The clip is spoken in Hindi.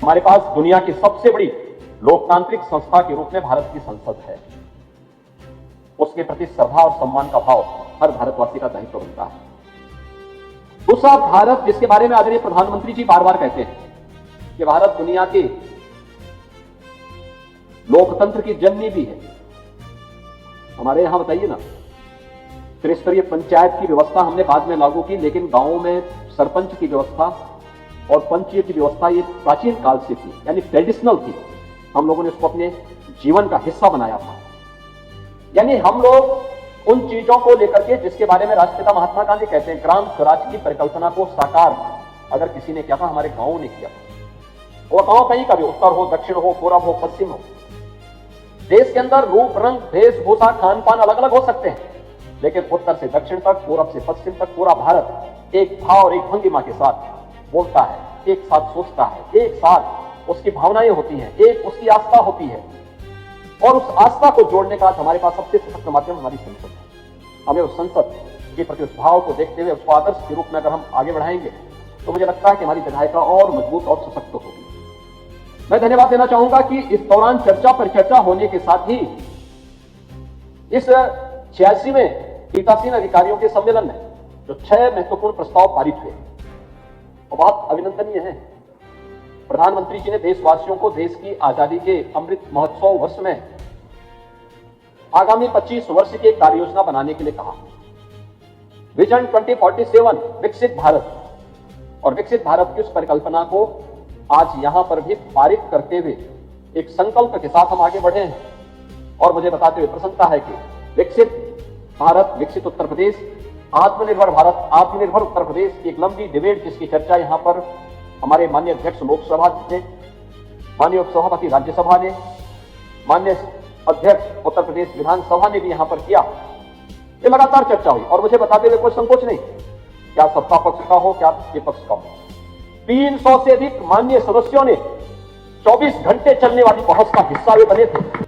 हमारे पास दुनिया की सबसे बड़ी लोकतांत्रिक संस्था के रूप में भारत की संसद है। उसके प्रति श्रद्धा और सम्मान का भाव हर भारतवासी का दायित्व बनता है। दूसरा, भारत जिसके बारे में आदरणीय प्रधानमंत्री जी बार बार कहते हैं कि भारत दुनिया के लोकतंत्र की जननी भी है। हमारे यहां बताइए ना, त्रिस्तरीय पंचायत की व्यवस्था हमने बाद में लागू की, लेकिन गांवों में सरपंच की व्यवस्था और पंचीय की व्यवस्था ये प्राचीन काल से थी, यानी ट्रेडिशनल थी। हम लोगों ने उसको अपने जीवन का हिस्सा बनाया था। यानी हम लोग उन चीजों को लेकर के जिसके बारे में राष्ट्रपिता महात्मा गांधी कहते हैं, ग्राम स्वराज की परिकल्पना को साकार अगर किसी ने किया था, हमारे गांवों ने किया था। वो गांव कहीं का भी, उत्तर हो, दक्षिण हो, पूरब हो, पश्चिम हो, देश के अंदर रूप, रंग, वेशभूषा, खान पान अलग अलग हो सकते हैं, लेकिन उत्तर से दक्षिण तक, पूरब से पश्चिम तक पूरा भारत एक भाव और एक भंगिमा के साथ बोलता है, एक साथ सोचता है, एक साथ उसकी भावनाएं होती हैं, एक उसकी आस्था होती है। और उस आस्था को जोड़ने का हमारे पास सबसे सशक्त माध्यम हमारी संसद है। हमें उस संसद के प्रति उस भाव को देखते हुए उसको आदर्श के रूप में अगर हम आगे बढ़ाएंगे तो मुझे लगता है कि हमारी विधायिका और मजबूत और सशक्त होगी। मैं धन्यवाद देना चाहूंगा कि इस दौरान चर्चा पर चर्चा होने के साथ ही इस 86वें पीठासीन अधिकारियों के सम्मेलन में जो 6 महत्वपूर्ण प्रस्ताव पारित हुए और बहुत अभिनंदनीय है। प्रधानमंत्री जी ने देशवासियों को देश की आजादी के अमृत महोत्सव वर्ष में आगामी 25 वर्ष की कार्य योजना बनाने के लिए कहा। विजन 2047 विकसित भारत, और विकसित भारत की उस परिकल्पना को आज यहां पर भी पारित करते हुए एक संकल्प के साथ हम आगे बढ़े हैं। और मुझे बताते हुए प्रसन्नता है कि विकसित भारत, विकसित उत्तर प्रदेश, आत्मनिर्भर भारत, आत्मनिर्भर उत्तर प्रदेश की एक लंबी डिबेट जिसकी चर्चा यहां पर हमारे माननीय अध्यक्ष लोकसभा ने, माननीय उपसभापति राज्यसभा ने, माननीय अध्यक्ष उत्तर प्रदेश विधानसभा ने भी यहां पर किया। ये लगातार चर्चा हुई और मुझे बताते हुए कोई संकोच नहीं, क्या सत्ता पक्ष का हो, क्या विपक्ष का हो। 300 से अधिक माननीय सदस्यों ने 24 घंटे चलने वाली बहस का हिस्सा वे बने थे।